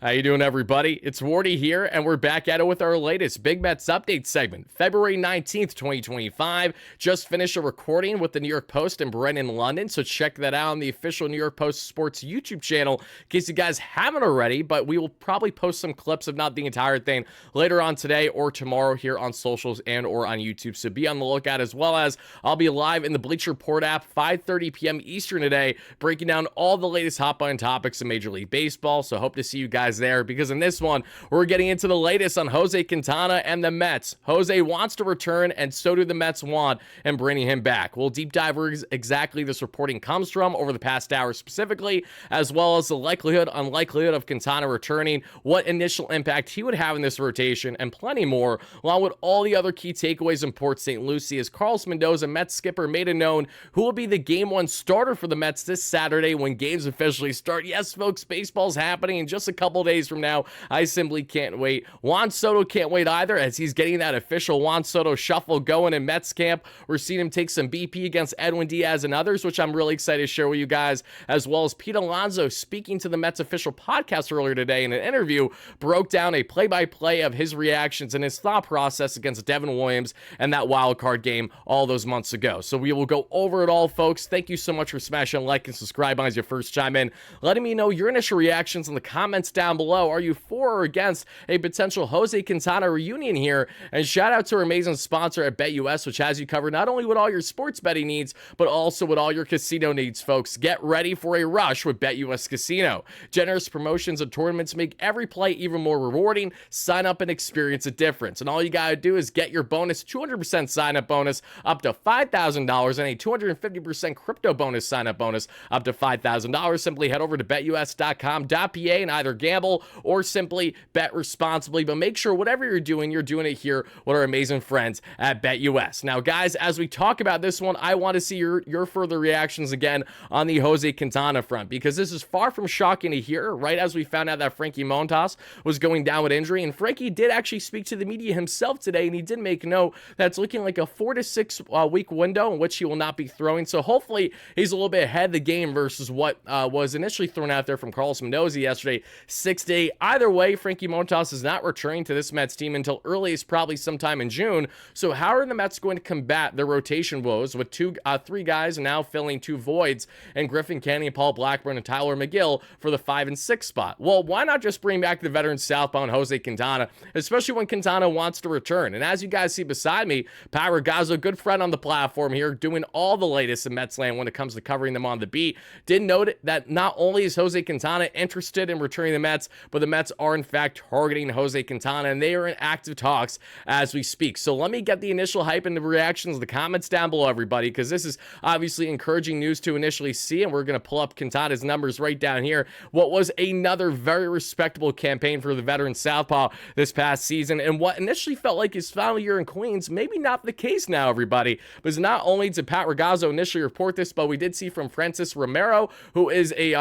How you doing, everybody? It's Wardy here, and we're back at it with our latest Big Mets update segment. February 19th, 2025. Just finished a recording with the New York Post and Brent in London, so check that out on the official New York Post Sports YouTube channel in case you guys haven't already, but we will probably post some clips, if not the entire thing, later on today or tomorrow here on socials and or on YouTube, so be on the lookout, as well as I'll be live in the Bleacher Report app 5:30 p.m. Eastern today, breaking down all the latest hot button topics in Major League Baseball, so hope to see you guys there, because in this one, we're getting into the latest on Jose Quintana and the Mets. Jose wants to return, and so do the Mets want, and bringing him back. We'll deep dive where exactly this reporting comes from over the past hour specifically, as well as the likelihood, unlikelihood of Quintana returning, what initial impact he would have in this rotation, and plenty more, along with all the other key takeaways in Port St. Lucie, as Carlos Mendoza, Mets skipper, made it known who will be the Game 1 starter for the Mets this Saturday when games officially start. Yes, folks, baseball's happening in just a couple days from now. I simply can't wait. Juan Soto can't wait either, as he's getting that official Juan Soto shuffle going in Mets camp. We're seeing him take some BP against Edwin Diaz and others, which I'm really excited to share with you guys, as well as Pete Alonso speaking to the Mets official podcast earlier today in an interview, broke down a play-by-play of his reactions and his thought process against Devin Williams and that wild card game all those months ago. So we will go over it all, folks. Thank you so much for smashing like and subscribe as your first chime in, letting me know your initial reactions in the comments down below. Are you for or against a potential Jose Quintana reunion here? And shout out to our amazing sponsor at BetUS, which has you covered not only with all your sports betting needs, but also with all your casino needs, folks. Get ready for a rush with BetUS Casino. Generous promotions and tournaments make every play even more rewarding. Sign up and experience a difference. And all you gotta do is get your bonus 200% sign up bonus up to $5,000 and a 250% crypto bonus sign up bonus up to $5,000. Simply head over to betus.com.pa and either gamble or simply bet responsibly, but make sure whatever you're doing it here with our amazing friends at BetUS. Now, guys, as we talk about this one, I want to see your further reactions again on the Jose Quintana front, because this is far from shocking to hear, right as we found out that Frankie Montas was going down with injury, and Frankie did actually speak to the media himself today, and he did make note that's looking like a 4 to 6 week window in which he will not be throwing, so hopefully he's a little bit ahead of the game versus what was initially thrown out there from Carlos Mendoza yesterday, 6 to 8. Either way, Frankie Montas is not returning to this Mets team until earliest probably sometime in June. So how are the Mets going to combat their rotation woes with three guys now filling two voids, and Griffin Canning, Paul Blackburn, and Tyler McGill for the 5 and 6 spot? Well, why not just bring back the veteran southbound Jose Quintana, especially when Quintana wants to return? And as you guys see beside me, Pat Ragazzo, good friend on the platform here, doing all the latest in Mets land when it comes to covering them on the beat, did note that not only is Jose Quintana interested in returning the Mets, but the Mets are in fact targeting Jose Quintana, and they are in active talks as we speak. So let me get the initial hype and the reactions in the comments down below, everybody, because this is obviously encouraging news to initially see, and we're going to pull up Quintana's numbers right down here. What was another very respectable campaign for the veteran southpaw this past season, and what initially felt like his final year in Queens, maybe not the case now, everybody, because not only did Pat Ragazzo initially report this, but we did see from Francis Romero, who is he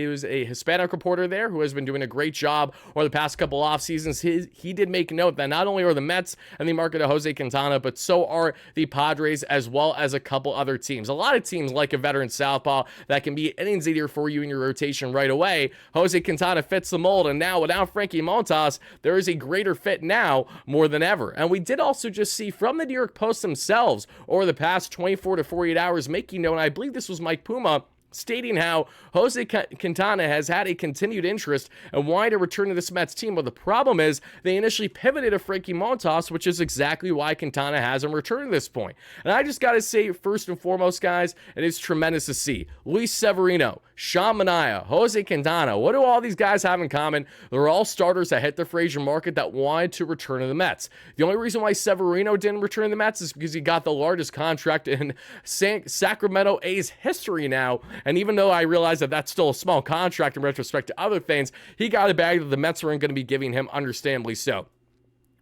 was a Hispanic reporter there who has been doing a great job over the past couple off seasons. He did make note that not only are the Mets and the market of Jose Quintana, but so are the Padres, as well as a couple other teams. A lot of teams like a veteran southpaw that can be innings eater for you in your rotation right away. Jose Quintana fits the mold, and now without Frankie Montas, there is a greater fit now more than ever. And we did also just see from the New York Post themselves over the past 24 to 48 hours making note, and I believe this was Mike Puma, stating how Jose Quintana has had a continued interest and wanted to return to this Mets team. But the problem is they initially pivoted to Frankie Montas, which is exactly why Quintana hasn't returned at this point. And I just got to say, first and foremost, guys, it is tremendous to see Luis Severino, Sean Manaea, Jose Quintana. What do all these guys have in common? They're all starters that hit the Frazier market that wanted to return to the Mets. The only reason why Severino didn't return to the Mets is because he got the largest contract in Sacramento A's history now. And even though I realize that that's still a small contract in retrospect to other things, he got a bag that the Mets weren't going to be giving him, understandably so.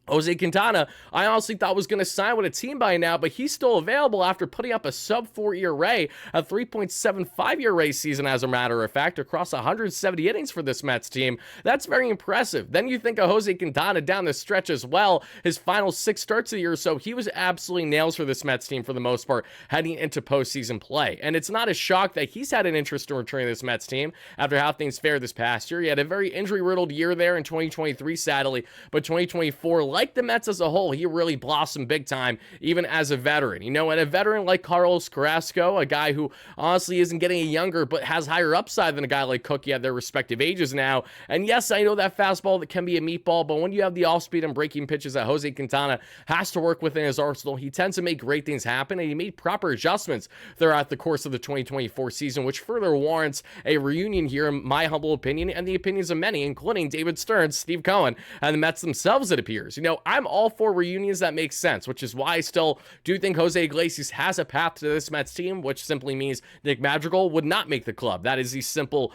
Jose Quintana, I honestly thought was going to sign with a team by now, but he's still available after putting up a sub-4 ERA, a 3.75 ERA season, as a matter of fact, across 170 innings for this Mets team. That's very impressive. Then you think of Jose Quintana down the stretch as well. His final 6 starts of the year, so he was absolutely nails for this Mets team for the most part, heading into postseason play. And it's not a shock that he's had an interest in returning to this Mets team after how things fared this past year. He had a very injury-riddled year there in 2023, sadly, but 2024, like the Mets as a whole, he really blossomed big time, even as a veteran. You know, and a veteran like Carlos Carrasco, a guy who honestly isn't getting any younger, but has higher upside than a guy like Cookie at their respective ages now. And yes, I know that fastball that can be a meatball, but when you have the off-speed and breaking pitches that Jose Quintana has to work within his arsenal, he tends to make great things happen, and he made proper adjustments throughout the course of the 2024 season, which further warrants a reunion here, in my humble opinion, and the opinions of many, including David Stearns, Steve Cohen, and the Mets themselves, it appears. You know, I'm all for reunions that make sense, which is why I still do think Jose Iglesias has a path to this Mets team, which simply means Nick Madrigal would not make the club. That is the simple,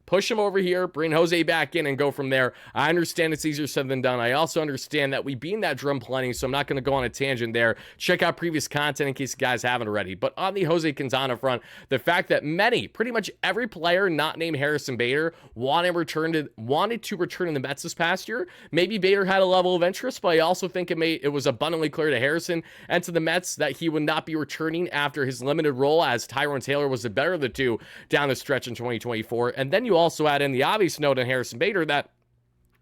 push him over here, bring Jose back in, and go from there. I understand it's easier said than done. I also understand that we beat that drum plenty, so I'm not going to go on a tangent there. Check out previous content in case you guys haven't already. But on the Jose Quintana front, the fact that pretty much every player not named Harrison Bader wanted to return in the Mets this past year. Maybe Bader had a level of interest, but I also think it was abundantly clear to Harrison and to the Mets that he would not be returning after his limited role, as Tyrone Taylor was the better of the two down the stretch in 2024. And then you also add in the obvious note on Harrison Bader that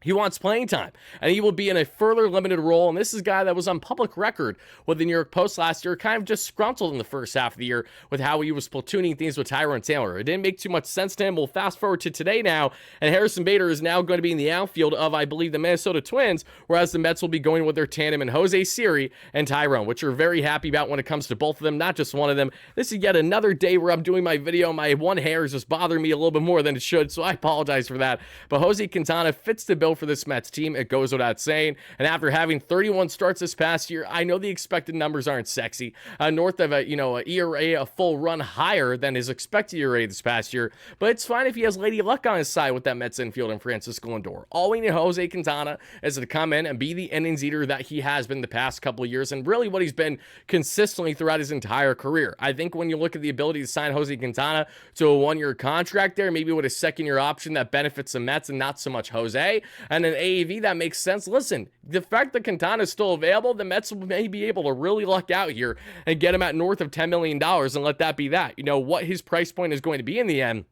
he wants playing time, and he will be in a further limited role. And this is a guy that was on public record with the New York Post last year, kind of disgruntled in the first half of the year with how he was platooning things with Tyrone Taylor. It didn't make too much sense to him. We'll fast forward to today now, and Harrison Bader is now going to be in the outfield of, I believe, the Minnesota Twins, whereas the Mets will be going with their tandem in Jose Siri and Tyrone, which we're very happy about when it comes to both of them, not just one of them. This is yet another day where I'm doing my video. My one hair is just bothering me a little bit more than it should, so I apologize for that. But Jose Quintana fits the bill for this Mets team. It goes without saying. And after having 31 starts this past year, I know the expected numbers aren't sexy. North of a ERA, a full run higher than his expected ERA this past year. But it's fine if he has Lady Luck on his side with that Mets infield and Francisco Lindor. All we need Jose Quintana is to come in and be the innings eater that he has been the past couple of years, and really what he's been consistently throughout his entire career. I think when you look at the ability to sign Jose Quintana to a one-year contract there, maybe with a second-year option that benefits the Mets and not so much Jose, and an AAV that makes sense. Listen, the fact that Quintana is still available, the Mets may be able to really luck out here and get him at north of $10 million and let that be that. What his price point is going to be in the end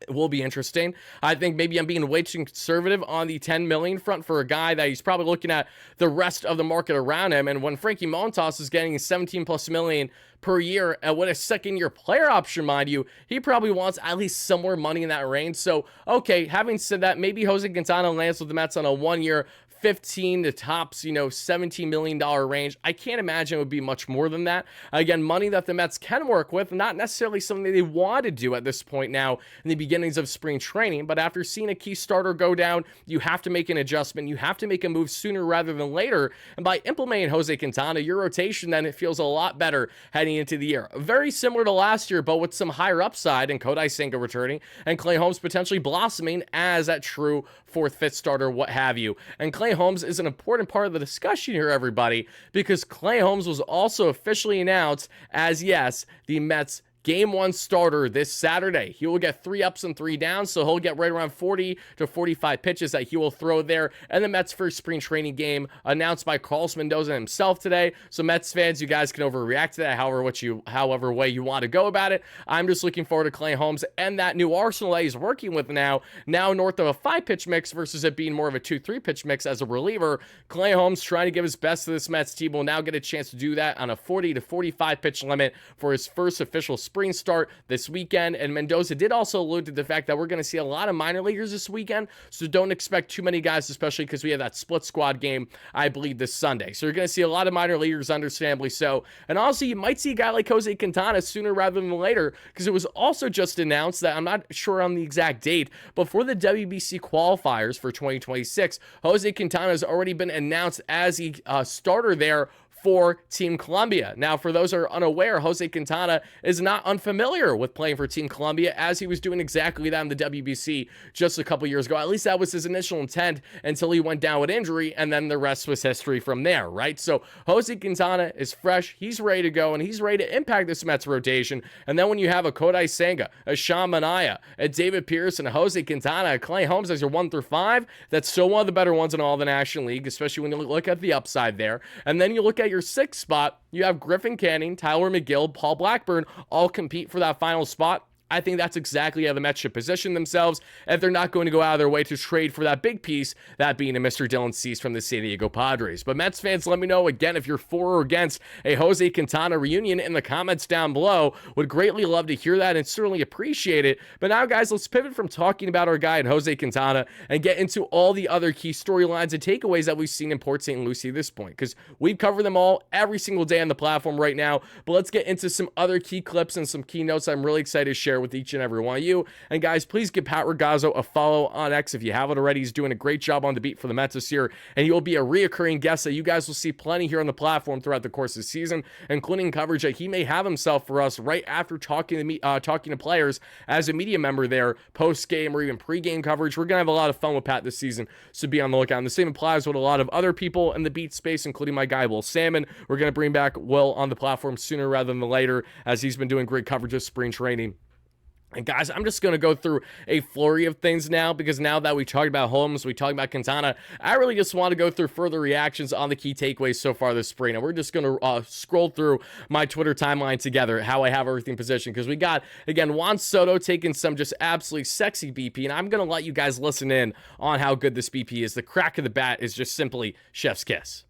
will be interesting. I think maybe I'm being way too conservative on the 10 million front for a guy that he's probably looking at the rest of the market around him. And when Frankie Montas is getting 17 plus million per year and with a second year player option, mind you, he probably wants at least some more money in that range. So, okay, having said that, maybe Jose Quintana lands with the Mets on a 1 year, 15 to tops, $17 million range. I can't imagine it would be much more than that. Again, money that the Mets can work with, not necessarily something that they want to do at this point now in the beginnings of spring training, but after seeing a key starter go down, you have to make an adjustment. You have to make a move sooner rather than later. And by implementing Jose Quintana, your rotation then it feels a lot better heading into the year. Very similar to last year, but with some higher upside, and Kodai Senga returning, and Clay Holmes potentially blossoming as that true fourth, fifth starter, what have you. And Clay Holmes is an important part of the discussion here, everybody, because Clay Holmes was also officially announced as, yes, the Mets' Game 1 starter this Saturday. He will get 3 ups and 3 downs, so he'll get right around 40 to 45 pitches that he will throw there. And the Mets' first spring training game announced by Carlos Mendoza himself today. So Mets fans, you guys can overreact to that however way you want to go about it. I'm just looking forward to Clay Holmes and that new arsenal that he's working with now north of a 5-pitch mix versus it being more of a 2-3 pitch mix as a reliever. Clay Holmes trying to give his best to this Mets team will now get a chance to do that on a 40 to 45 pitch limit for his first official spring start this weekend. And Mendoza did also allude to the fact that we're going to see a lot of minor leaguers this weekend, so don't expect too many guys, especially because we have that split squad game, I believe, this Sunday. So you're going to see a lot of minor leaguers, understandably so. And also, you might see a guy like Jose Quintana sooner rather than later, because it was also just announced that, I'm not sure on the exact date, but for the WBC qualifiers for 2026, Jose Quintana has already been announced as a starter there for Team Colombia. Now, for those who are unaware, Jose Quintana is not unfamiliar with playing for Team Colombia, as he was doing exactly that in the WBC just a couple years ago. At least that was his initial intent until he went down with injury, and then the rest was history from there, right? So Jose Quintana is fresh, he's ready to go, and he's ready to impact this Mets rotation. And then when you have a Kodai Senga, a Sean Manaea, a David Pearson, a Jose Quintana, a Clay Holmes as your 1 through 5, that's still one of the better ones in all the National League, especially when you look at the upside there. And then you look at your 6th spot, you have Griffin Canning, Tyler McGill, Paul Blackburn all compete for that final spot. I think that's exactly how the Mets should position themselves if they're not going to go out of their way to trade for that big piece, that being a Mr. Dylan Cease from the San Diego Padres. But Mets fans, let me know again if you're for or against a Jose Quintana reunion in the comments down below. Would greatly love to hear that and certainly appreciate it. But now, guys, let's pivot from talking about our guy Jose Quintana and get into all the other key storylines and takeaways that we've seen in Port St. Lucie at this point, because we've covered them all every single day on the platform right now. But let's get into some other key clips and some key notes I'm really excited to share with each and every one of you. And guys, please give Pat Ragazzo a follow on X if you haven't already. He's doing a great job on the beat for the Mets this year, and he will be a reoccurring guest that you guys will see plenty here on the platform throughout the course of the season, including coverage that he may have himself for us right after talking to players as a media member there, post-game or even pre-game coverage. We're going to have a lot of fun with Pat this season, so be on the lookout. And the same applies with a lot of other people in the beat space, including my guy Will Salmon. We're going to bring back Will on the platform sooner rather than later, as he's been doing great coverage of spring training. And guys, I'm just going to go through a flurry of things now, because now that we talked about Holmes, we talked about Quintana, I really just want to go through further reactions on the key takeaways so far this spring. And we're just going to scroll through my Twitter timeline together, how I have everything positioned, because we got, again, Juan Soto taking some just absolutely sexy BP, and I'm going to let you guys listen in on how good this BP is. The crack of the bat is just simply chef's kiss.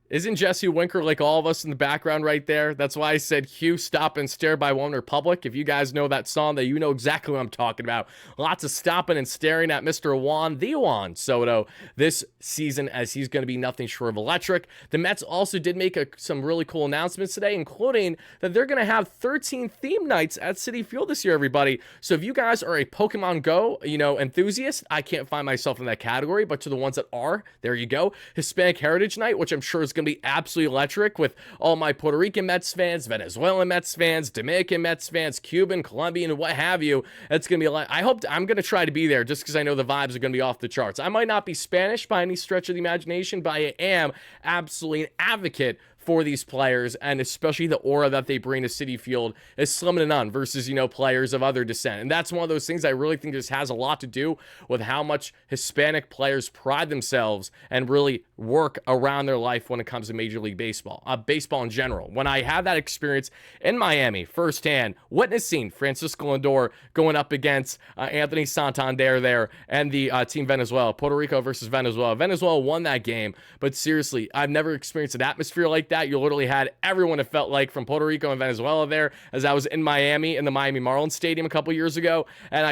Isn't Jesse Winker like all of us in the background right there? That's why I said Hugh, Stop and Stare by One Republic. If you guys know that song, that you know exactly what I'm talking about. Lots of stopping and staring at Mr. Juan Soto this season, as he's going to be nothing short of electric. The Mets also did make some really cool announcements today, including that they're going to have 13 theme nights at Citi Field this year, everybody. So if you guys are a Pokemon Go, enthusiast, I can't find myself in that category, but to the ones that are, there you go. Hispanic Heritage Night, which I'm sure is going to be absolutely electric, with all my Puerto Rican Mets fans, Venezuelan Mets fans, Dominican Mets fans, Cuban, Colombian, what have you. It's going to be like, I'm going to try to be there just because I know the vibes are going to be off the charts. I might not be Spanish by any stretch of the imagination, but I am absolutely an advocate for these players, and especially the aura that they bring to Citi Field is slim to none versus, players of other descent. And that's one of those things I really think just has a lot to do with how much Hispanic players pride themselves and really work around their life when it comes to Major League Baseball, baseball in general. When I had that experience in Miami firsthand, witnessing Francisco Lindor going up against Anthony Santander there and the Team Venezuela, Puerto Rico versus Venezuela. Venezuela won that game, but seriously, I've never experienced an atmosphere like that. You literally had everyone, it felt like, from Puerto Rico and Venezuela there, as I was in Miami in the Miami Marlins Stadium a couple years ago. And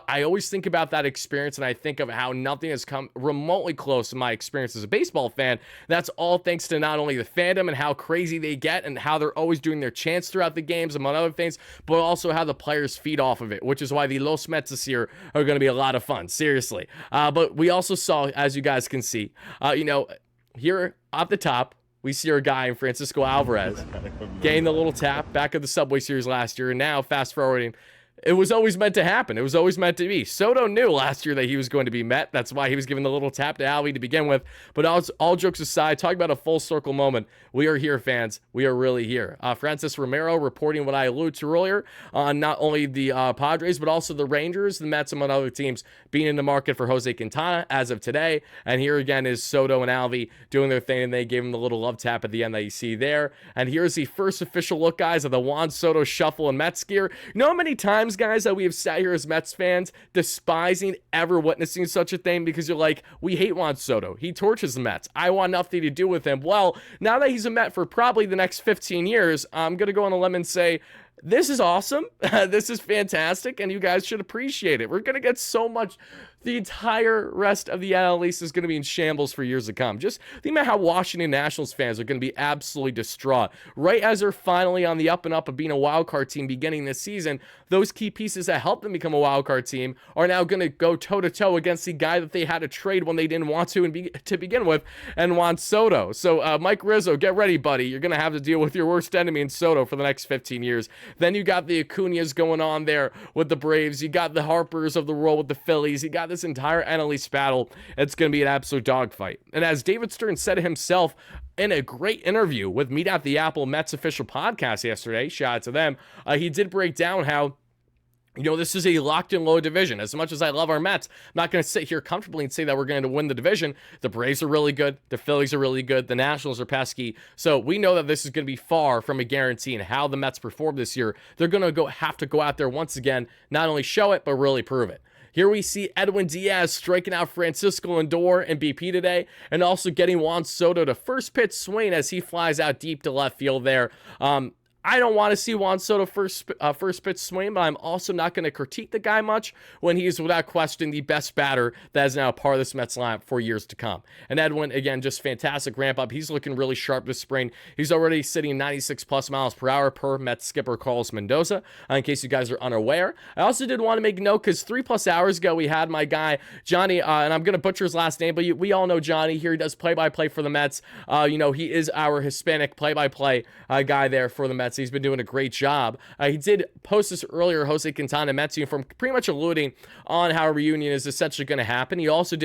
I always think about that experience, and I think of how nothing has come remotely close to my experience as a baseball fan. That's all thanks to not only the fandom and how crazy they get and how they're always doing their chants throughout the games, among other things, but also how the players feed off of it, which is why the Los Mets this year are going to be a lot of fun, seriously. But we also saw, as you guys can see, here at the top, we see our guy, Francisco Alvarez, getting the little tap back at the Subway Series last year, and now fast forwarding. It was always meant to happen. It was always meant to be. Soto knew last year that he was going to be Met. That's why he was giving the little tap to Alvy to begin with. But all jokes aside, talking about a full circle moment, we are here, fans. We are really here. Francis Romero reporting what I alluded to earlier on not only the Padres, but also the Rangers, the Mets, among other teams being in the market for Jose Quintana as of today. And here again is Soto and Alvy doing their thing, and they gave him the little love tap at the end that you see there. And here's the first official look, guys, of the Juan Soto shuffle and Mets gear. You know how many times, guys, that we have sat here as Mets fans despising ever witnessing such a thing, because you're like, we hate Juan Soto. He torches the Mets. I want nothing to do with him. Well, now that he's a Met for probably the next 15 years, I'm going to go on a limb and say, This is awesome. This is fantastic, and you guys should appreciate it. We're going to get so much. The entire rest of the NL East is going to be in shambles for years to come. Just think about how Washington Nationals fans are going to be absolutely distraught. Right as they're finally on the up and up of being a wild card team beginning this season, those key pieces that helped them become a wild card team are now going to go toe-to-toe against the guy that they had to trade when they didn't want to begin with, and Juan Soto. So, Mike Rizzo, get ready, buddy. You're going to have to deal with your worst enemy in Soto for the next 15 years. Then you got the Acuñas going on there with the Braves. You got the Harpers of the world with the Phillies. You got this entire NL East battle. It's going to be an absolute dogfight. And as David Stern said himself in a great interview with Meet at the Apple Mets official podcast yesterday, shout out to them, he did break down how, you know, this is a locked-in low division. As much as I love our Mets, I'm not going to sit here comfortably and say that we're going to win the division. The Braves are really good. The Phillies are really good. The Nationals are pesky. So we know that this is going to be far from a guarantee in how the Mets perform this year. They're going to have to go out there once again, not only show it, but really prove it. Here we see Edwin Diaz striking out Francisco Lindor and BP today, and also getting Juan Soto to first pitch swing as he flies out deep to left field there. I don't want to see Juan Soto first pitch swing, but I'm also not going to critique the guy much when he is without question the best batter that is now a part of this Mets lineup for years to come. And Edwin, again, just fantastic ramp up. He's looking really sharp this spring. He's already sitting 96 plus miles per hour per Mets skipper Carlos Mendoza, in case you guys are unaware. I also did want to make note because 3+ hours ago we had my guy Johnny, and I'm going to butcher his last name, but we all know Johnny here. He does play-by-play for the Mets. You know, he is our Hispanic play-by-play guy there for the Mets. He's been doing a great job. He did post this earlier, Jose Quintana Mets uniform, pretty much alluding on how a reunion is essentially going to happen. He also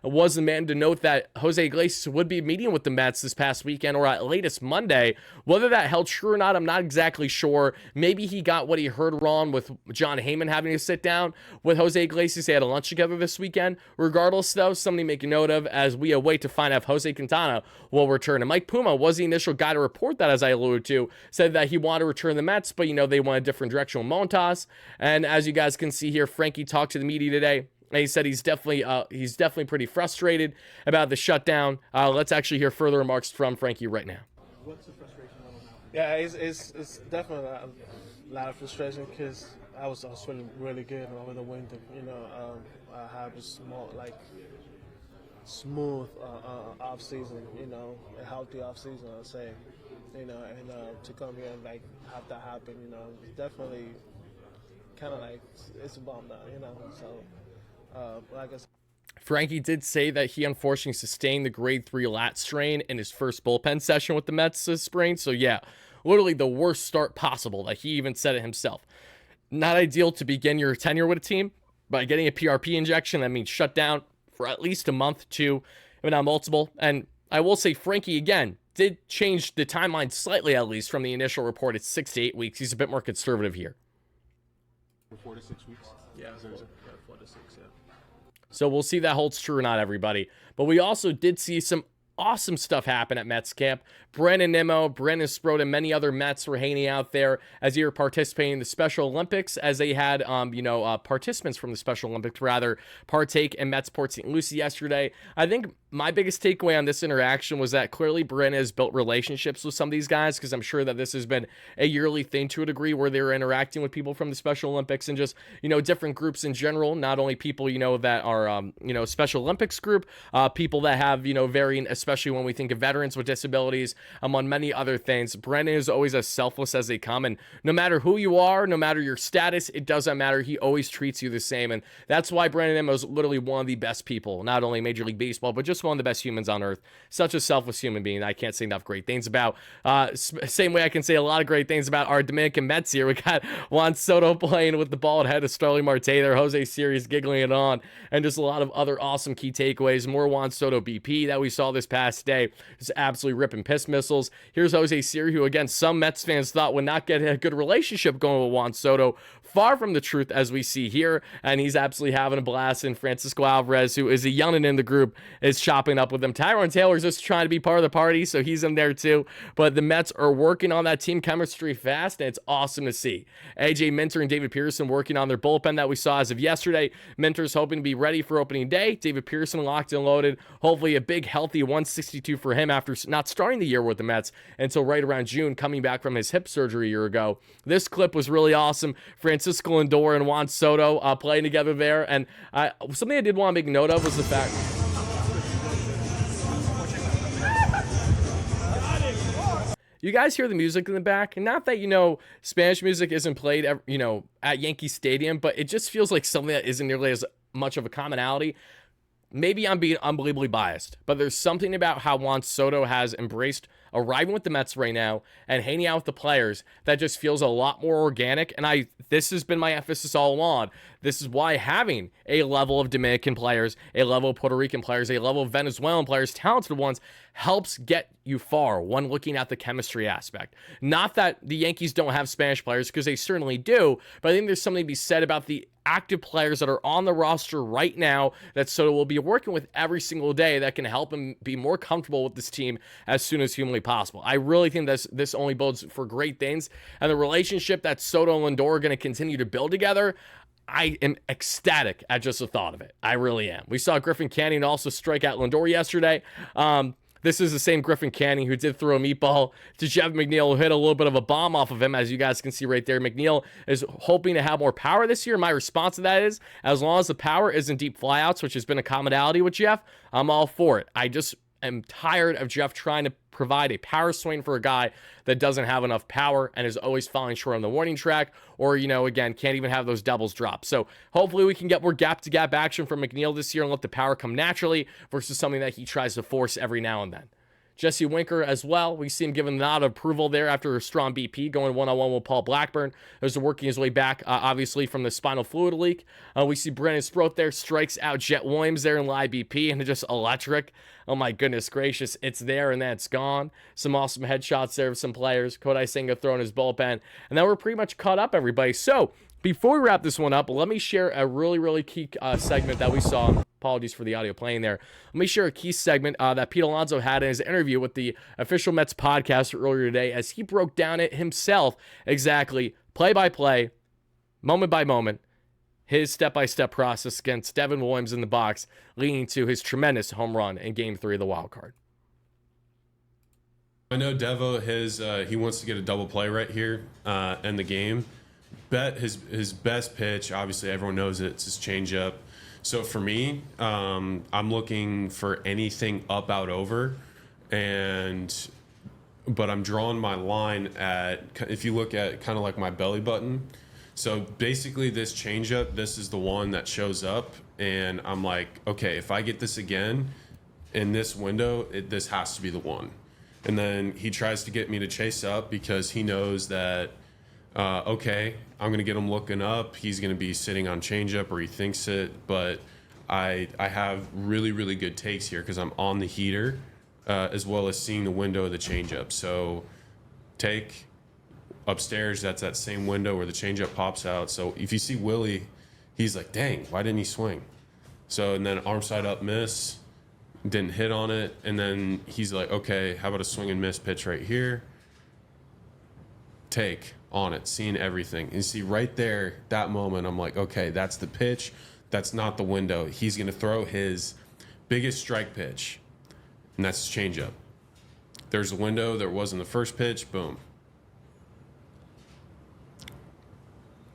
was the man to note that Jose Iglesias would be meeting with the Mets this past weekend, or at latest Monday. Whether that held true or not, I'm not exactly sure. Maybe he got what he heard wrong with John Heyman having to sit down with Jose Iglesias. They had a lunch together this weekend. Regardless, though, something to make a note of as we await to find out if Jose Quintana will return. And Mike Puma was the initial guy to report that, as I alluded to, said that he wanted to return the Mets, but, you know, they went a different direction with Montas. And as you guys can see here, Frankie talked to the media today. And he said he's definitely pretty frustrated about the shutdown. Let's actually hear further remarks from Frankie right now. What's the frustration level now? Yeah, it's definitely a lot of frustration because I was feeling really good over the winter. You know, I had a smooth off season. You know, a healthy off season, I'd say. You know, and to come here and have that happen, you know, it's definitely kind of it's a bum now, you know. So, like I said, Frankie did say that he unfortunately sustained the grade 3 lat strain in his first bullpen session with the Mets this spring. So yeah, literally the worst start possible. That he even said it himself. Not ideal to begin your tenure with a team by getting a PRP injection. That means shut down for at least a month, 2, if not multiple. And I will say, Frankie again did change the timeline slightly, at least from the initial report. It's 6 to 8 weeks. He's a bit more conservative here. 4 to 6 weeks. Yeah, 4 to 6. Yeah. So we'll see if that holds true or not, everybody. But we also did see some awesome stuff happen at Mets camp. Brandon Nimmo, Brandon Sproat, and many other Mets were hanging out there as they were participating in the Special Olympics, as they had, participants from the Special Olympics rather partake in Mets Port St. Lucie yesterday. I think my biggest takeaway on this interaction was that clearly Brandon has built relationships with some of these guys, because I'm sure that this has been a yearly thing to a degree where they're interacting with people from the Special Olympics and just, you know, different groups in general, not only people, you know, that are, Special Olympics group, people that have, you know, varying, especially when we think of veterans with disabilities, among many other things. Brandon is always as selfless as they come, and no matter who you are, no matter your status, it doesn't matter. He always treats you the same, and that's why Brandon Nimmo is literally one of the best people, not only Major League Baseball, but just one of the best humans on earth. Such a selfless human being I can't say enough great things about. Same way I can say a lot of great things about our Dominican Mets here. We got Juan Soto playing with the bald head of Starling Marte there, Jose Sirius giggling it on, and just a lot of other awesome key takeaways. More Juan Soto BP that we saw this past day, just absolutely ripping piss missiles. Here's Jose Siri, who again some Mets fans thought would not get a good relationship going with Juan Soto, far from the truth, as we see here, and he's absolutely having a blast. And Francisco Alvarez, who is a youngin in the group, is chopping up with them. Tyrone Taylor's just trying to be part of the party, so he's in there too. But the Mets are working on that team chemistry fast, and it's awesome to see. AJ Minter and David Pearson working on their bullpen that we saw as of yesterday. Minter's hoping to be ready for opening day. David Pearson locked and loaded. Hopefully a big, healthy 162 for him after not starting the year with the Mets until right around June, coming back from his hip surgery a year ago. This clip was really awesome. Francisco Lindor and Juan Soto playing together there. And something I did want to make note of was the fact... You guys hear the music in the back? And not that, Spanish music isn't played, at Yankee Stadium, but it just feels like something that isn't nearly as much of a commonality. Maybe I'm being unbelievably biased, but there's something about how Juan Soto has embraced arriving with the Mets right now and hanging out with the players that just feels a lot more organic. And this has been my emphasis all along. This is why having a level of Dominican players, a level of Puerto Rican players, a level of Venezuelan players, talented ones, helps get you far when looking at the chemistry aspect. Not that the Yankees don't have Spanish players, because they certainly do, but I think there's something to be said about the active players that are on the roster right now that Soto will be working with every single day that can help him be more comfortable with this team as soon as humanly possible. I really think this only bodes for great things, and the relationship that Soto and Lindor are going to continue to build together, I am ecstatic at just the thought of it. I really am. We saw Griffin Canning also strike out Lindor yesterday. This is the same Griffin Canning who did throw a meatball to Jeff McNeil, who hit a little bit of a bomb off of him, as you guys can see right there. McNeil is hoping to have more power this year. My response to that is, as long as the power isn't deep flyouts, which has been a commonality with Jeff, I'm all for it. I just am tired of Jeff trying to provide a power swing for a guy that doesn't have enough power and is always falling short on the warning track, or, again, can't even have those doubles drop. So hopefully we can get more gap-to-gap action from McNeil this year and let the power come naturally versus something that he tries to force every now and then. Jesse Winker as well. We see him giving the nod of approval there after a strong BP, going one-on-one with Paul Blackburn. There's working his way back, obviously, from the spinal fluid leak. We see Brennan Sproat there, strikes out Jet Williams there in live BP, and it's just electric. Oh my goodness gracious, it's there and then it's gone. Some awesome headshots there of some players. Kodai Senga throwing his bullpen. And then we're pretty much caught up, everybody. So, before we wrap this one up, let me share a really, really key segment that we saw. Apologies for the audio playing there. Let me share a key segment that Pete Alonso had in his interview with the Official Mets podcast earlier today, as he broke down it himself exactly, play by play, moment by moment, his step-by-step process against Devin Williams in the box, leading to his tremendous home run in Game 3 of the wild card. I know Devo, he wants to get a double play right here in the game. Bet his best pitch, obviously everyone knows it's his changeup. So for me, I'm looking for anything up, out, over, but I'm drawing my line at, if you look at kind of like my belly button. So basically this changeup, this is the one that shows up, and I'm like, okay, if I get this again in this window, this has to be the one. And then he tries to get me to chase up because he knows that, okay, I'm going to get him looking up. He's going to be sitting on changeup, or he thinks it. But I have really, really good takes here because I'm on the heater as well as seeing the window of the changeup. So take upstairs, that's that same window where the changeup pops out. So if you see Willie, he's like, dang, why didn't he swing? So, and then arm side up miss, didn't hit on it. And then he's like, okay, how about a swing and miss pitch right here? Take on it, seeing everything. And you see right there, that moment, I'm like, okay, that's the pitch. That's not the window. He's going to throw his biggest strike pitch, and that's his changeup. There's a window. There was in the first pitch. Boom.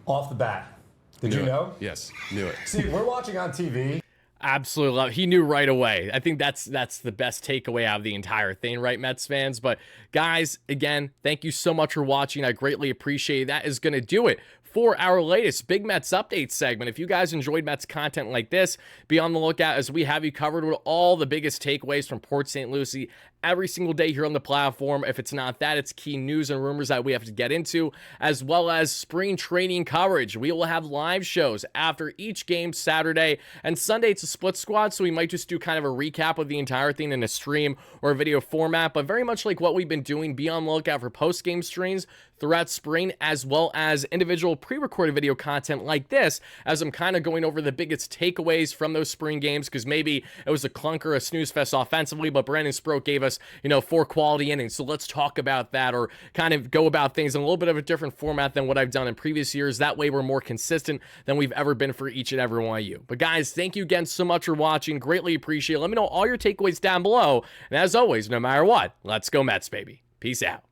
Off the bat. Did you know? Yes, knew it. See, we're watching on TV. Absolutely love it. He knew right away. I think that's the best takeaway out of the entire thing, right, Mets fans? But guys, again, thank you so much for watching. I greatly appreciate it. That is going to do it for our latest Big Mets Update segment. If you guys enjoyed Mets content like this, be on the lookout as we have you covered with all the biggest takeaways from Port St. Lucie every single day here on the platform. If it's not that, it's key news and rumors that we have to get into, as well as spring training coverage. We will have live shows after each game Saturday, and Sunday it's a split squad, so we might just do kind of a recap of the entire thing in a stream or a video format, but very much like what we've been doing, be on the lookout for post-game streams throughout spring, as well as individual pre-recorded video content like this, as I'm kind of going over the biggest takeaways from those spring games, because maybe it was a clunker, a snooze fest offensively, but Brandon Sproat gave us, 4 quality innings, so let's talk about that, or kind of go about things in a little bit of a different format than what I've done in previous years. That way we're more consistent than we've ever been for each and every one of you. But guys, thank you again so much for watching. Greatly appreciate it. Let me know all your takeaways down below, and as always, no matter what, let's go Mets, baby. Peace out.